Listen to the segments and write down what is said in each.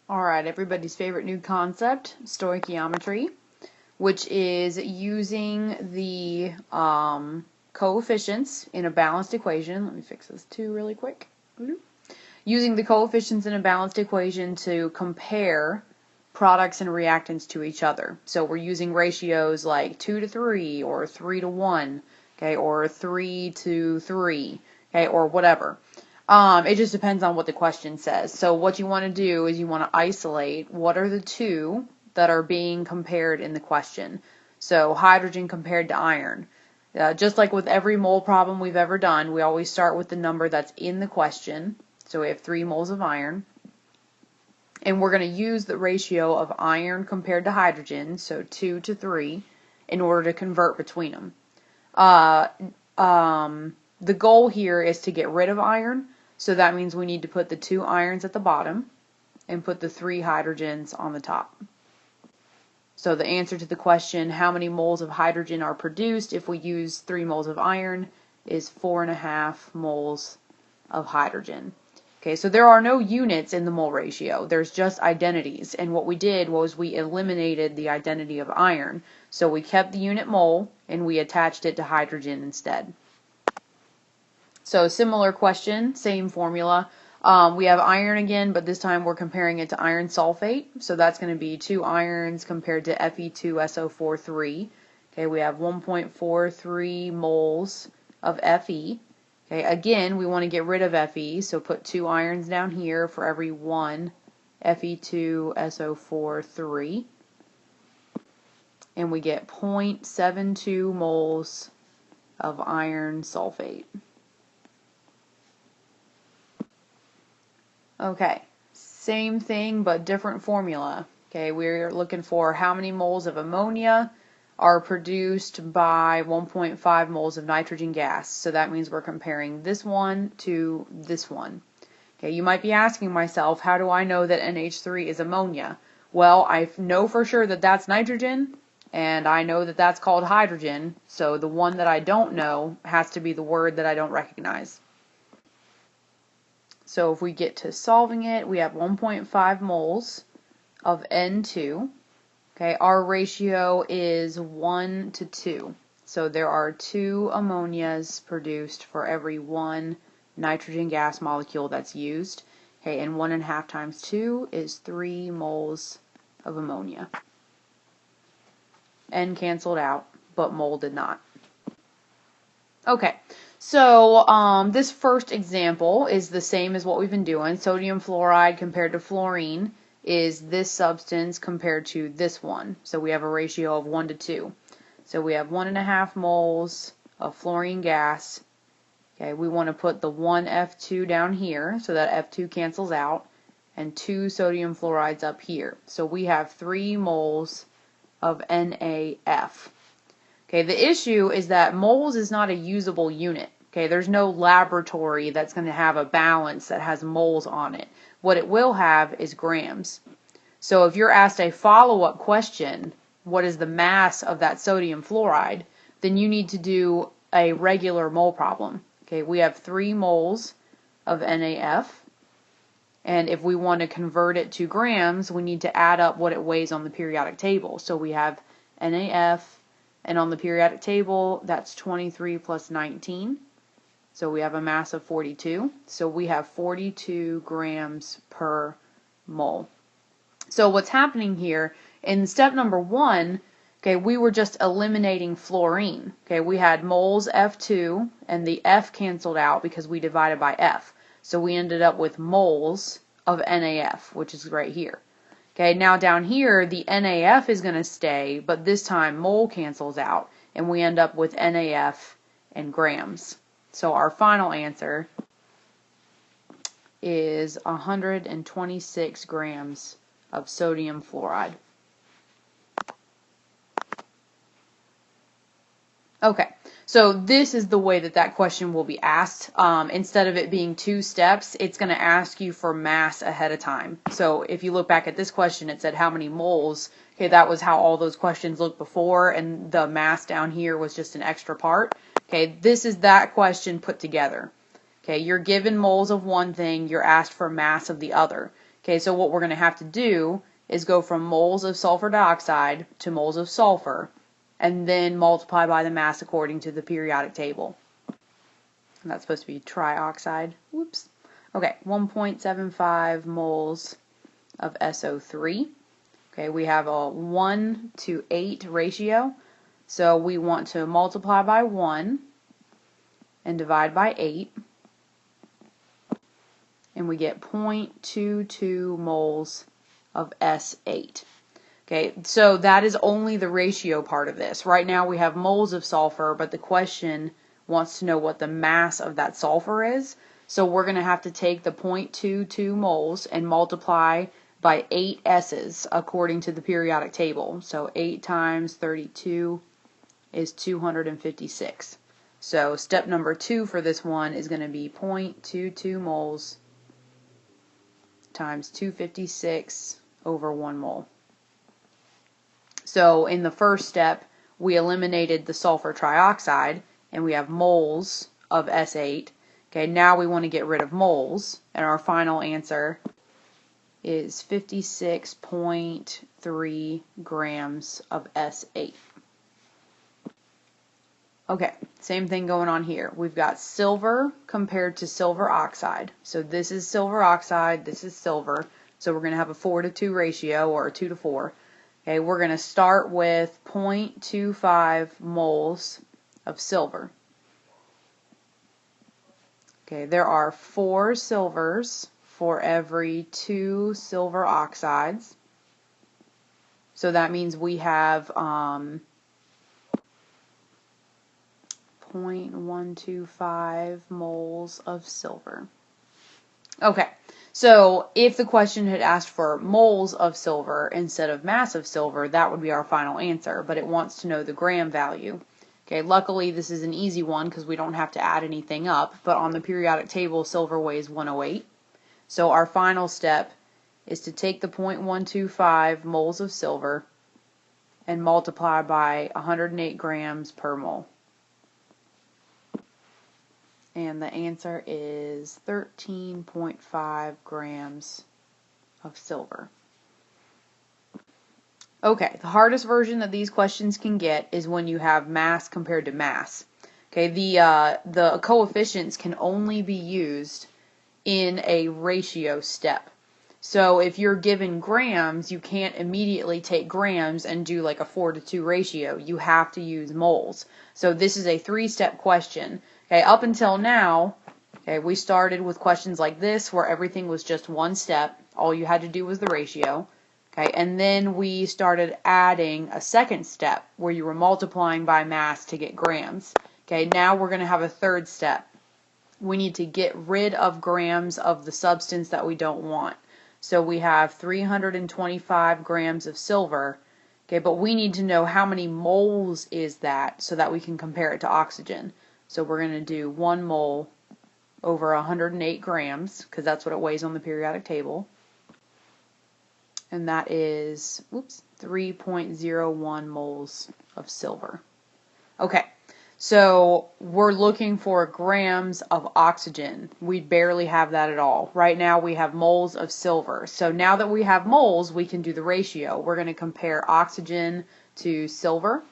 Alright, everybody's favorite new concept, stoichiometry, which is using the coefficients in a balanced equation. Let me fix this too really quick. Using the coefficients in a balanced equation to compare products and reactants to each other. So we're using ratios like 2 to 3 or 3 to 1, okay, or 3 to 3, okay, or whatever. It just depends on what the question says. So what you want to do is you want to isolate what are the two that are being compared in the question. So hydrogen compared to iron. Just like with every mole problem we've ever done, we always start with the number that's in the question. So we have 3 moles of iron. And we're going to use the ratio of iron compared to hydrogen, so 2 to 3, in order to convert between them. The goal here is to get rid of iron. So that means we need to put the 2 irons at the bottom and put the 3 hydrogens on the top. So the answer to the question, how many moles of hydrogen are produced if we use 3 moles of iron, is 4.5 moles of hydrogen. Okay, so there are no units in the mole ratio. There's just identities. And what we did was we eliminated the identity of iron. So we kept the unit mole and we attached it to hydrogen instead. So similar question, same formula. We have iron again, but this time we're comparing it to iron sulfate. So that's going to be 2 irons compared to Fe2SO4 Okay, we have 1.43 moles of Fe. Okay, again, we want to get rid of Fe, so put 2 irons down here for every 1 Fe2SO4 and we get 0.72 moles of iron sulfate. Okay, same thing but different formula. Okay, we're looking for how many moles of ammonia are produced by 1.5 moles of nitrogen gas. So that means we're comparing this one to this one. Okay, you might be asking myself, how do I know that NH3 is ammonia? Well, I know for sure that that's nitrogen, and I know that that's called hydrogen, so the one that I don't know has to be the word that I don't recognize. So if we get to solving it, we have 1.5 moles of N2. Okay, our ratio is 1 to 2. So there are 2 ammonias produced for every 1 nitrogen gas molecule that's used. Okay, and 1.5 times 2 is 3 moles of ammonia. N canceled out, but mole did not. Okay, so this first example is the same as what we've been doing. Sodium fluoride compared to fluorine is this substance compared to this one. So we have a ratio of 1 to 2. So we have 1.5 moles of fluorine gas. Okay, we want to put the 1 F2 down here so that F2 cancels out, and 2 sodium fluorides up here. So we have 3 moles of NaF. Okay, the issue is that moles is not a usable unit. Okay, there's no laboratory that's going to have a balance that has moles on it. What it will have is grams. So if you're asked a follow-up question, what is the mass of that sodium fluoride, then you need to do a regular mole problem. Okay, we have 3 moles of NaF, and if we want to convert it to grams, we need to add up what it weighs on the periodic table. So we have NaF, and on the periodic table, that's 23 plus 19. So we have a mass of 42. So we have 42 grams per mole. So what's happening here, in step number 1, okay, we were just eliminating fluorine. Okay, we had moles F2, and the F canceled out because we divided by F. So we ended up with moles of NaF, which is right here. Okay, now down here, the NaF is going to stay, but this time mole cancels out, and we end up with NaF in grams. So our final answer is 126 grams of sodium fluoride. Okay, so this is the way that that question will be asked. Instead of it being 2 steps, it's going to ask you for mass ahead of time. So if you look back at this question, it said how many moles. Okay, that was how all those questions looked before, and the mass down here was just an extra part. Okay, this is that question put together. Okay, you're given moles of one thing, you're asked for mass of the other. Okay, so what we're going to have to do is go from moles of sulfur dioxide to moles of sulfur, and then multiply by the mass according to the periodic table. And that's supposed to be trioxide. Whoops. Okay, 1.75 moles of SO3. Okay, we have a 1 to 8 ratio, so we want to multiply by 1 and divide by 8, and we get 0.22 moles of S8. Okay, so that is only the ratio part of this. Right now we have moles of sulfur, but the question wants to know what the mass of that sulfur is. So we're going to have to take the 0.22 moles and multiply by 8 S's according to the periodic table. So 8 times 32 is 256. So step number 2 for this one is going to be 0.22 moles times 256 over 1 mole. So in the first step, we eliminated the sulfur trioxide, and we have moles of S8. Okay, now we want to get rid of moles, and our final answer is 56.3 grams of S8. Okay, same thing going on here. We've got silver compared to silver oxide. So this is silver oxide, this is silver. So we're going to have a 4 to 2 ratio, or a 2 to 4. Okay, we're going to start with 0.25 moles of silver. Okay, there are 4 silvers for every 2 silver oxides. So that means we have 0.125 moles of silver. Okay, so if the question had asked for moles of silver instead of mass of silver, that would be our final answer, but it wants to know the gram value. Okay, luckily this is an easy one because we don't have to add anything up, but on the periodic table silver weighs 108. So our final step is to take the 0.125 moles of silver and multiply by 108 grams per mole. And the answer is 13.5 grams of silver. Okay, the hardest version that these questions can get is when you have mass compared to mass. Okay, the coefficients can only be used in a ratio step. So if you're given grams, you can't immediately take grams and do like a 4 to 2 ratio. You have to use moles. So this is a 3-step question. Okay, up until now, okay, we started with questions like this where everything was just one step. All you had to do was the ratio. Okay, and then we started adding a second step where you were multiplying by mass to get grams. Okay, now we're going to have a third step. We need to get rid of grams of the substance that we don't want. So we have 325 grams of silver. Okay, but we need to know how many moles is that so that we can compare it to oxygen. So we're going to do 1 mole over 108 grams, because that's what it weighs on the periodic table. And that is 3.01 moles of silver. Okay, so we're looking for grams of oxygen. We barely have that at all. Right now we have moles of silver. So now that we have moles, we can do the ratio. We're going to compare oxygen to silver.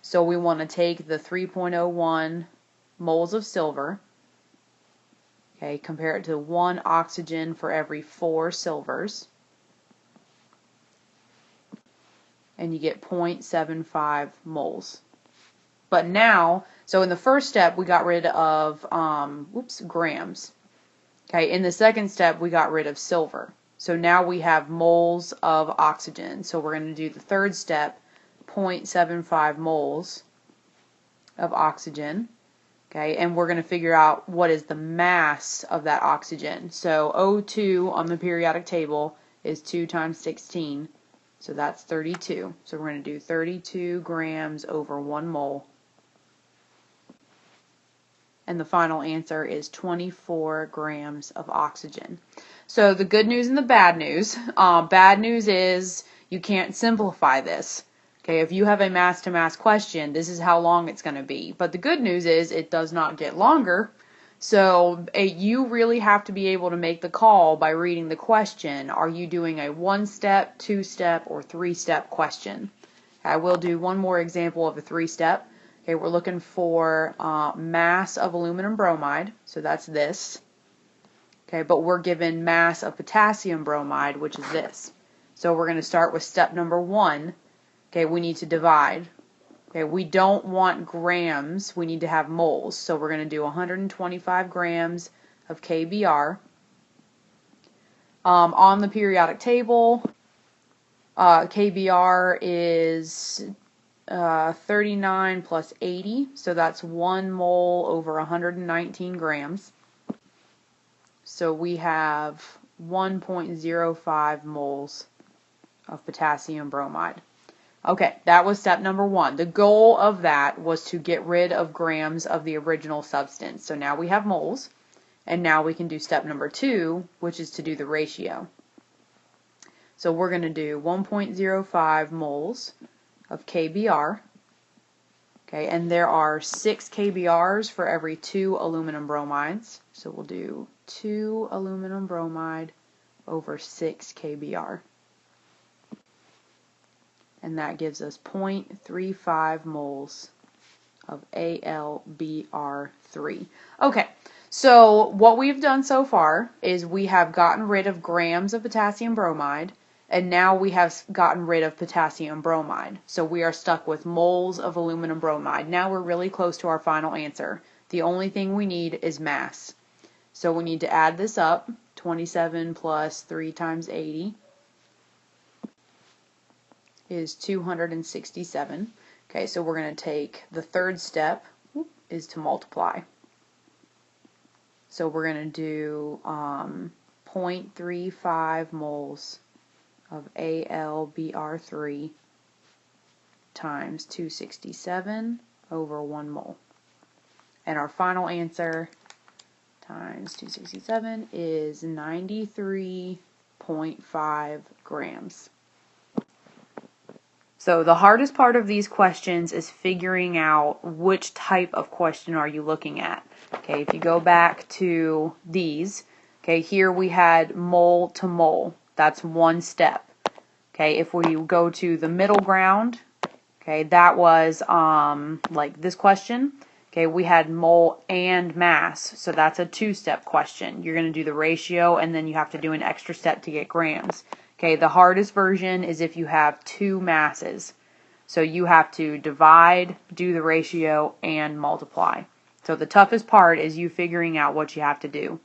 So we want to take the 3.01 moles of silver, okay, compare it to 1 oxygen for every 4 silvers, and you get 0.75 moles. But now, so in the first step we got rid of grams. Okay, in the second step we got rid of silver. So now we have moles of oxygen. So we're going to do the third step, 0.75 moles of oxygen. Okay, and we're going to figure out what is the mass of that oxygen. So O2 on the periodic table is 2 times 16, so that's 32. So we're going to do 32 grams over 1 mole. And the final answer is 24 grams of oxygen. So the good news and the bad news. Bad news is you can't simplify this. Okay, if you have a mass-to-mass question, this is how long it's going to be. But the good news is it does not get longer. So you really have to be able to make the call by reading the question. Are you doing a 1-step, 2-step, or 3-step question? I will do one more example of a 3-step. Okay, we're looking for mass of aluminum bromide, so that's this. Okay, but we're given mass of potassium bromide, which is this. So we're going to start with step number 1. Okay, we need to divide. Okay, we don't want grams, we need to have moles. So we're going to do 125 grams of KBr. On the periodic table, KBr is 39 plus 80, so that's 1 mole over 119 grams. So we have 1.05 moles of potassium bromide. Okay, that was step number 1. The goal of that was to get rid of grams of the original substance. So now we have moles, and now we can do step number 2, which is to do the ratio. So we're going to do 1.05 moles of KBr. Okay, and there are 6 KBRs for every 2 aluminum bromides. So we'll do 2 aluminum bromide over 6 KBr. And that gives us 0.35 moles of AlBr3. Okay, so what we've done so far is we have gotten rid of grams of potassium bromide, and now we have gotten rid of potassium bromide. So we are stuck with moles of aluminum bromide. Now we're really close to our final answer. The only thing we need is mass. So we need to add this up. 27 plus 3 times 80 is 267. Okay, so we're going to take the third step is to multiply. So we're going to do 0.35 moles of AlBr3 times 267 over 1 mole. And our final answer times 267 is 93.5 grams. So the hardest part of these questions is figuring out which type of question are you looking at. Okay, if you go back to these, okay, here we had mole to mole. That's 1 step. Okay, if we go to the middle ground, okay, that was like this question. Okay, we had mole and mass, so that's a 2-step question. You're going to do the ratio, and then you have to do an extra step to get grams. Okay, the hardest version is if you have 2 masses. So you have to divide, do the ratio, and multiply. So the toughest part is you figuring out what you have to do.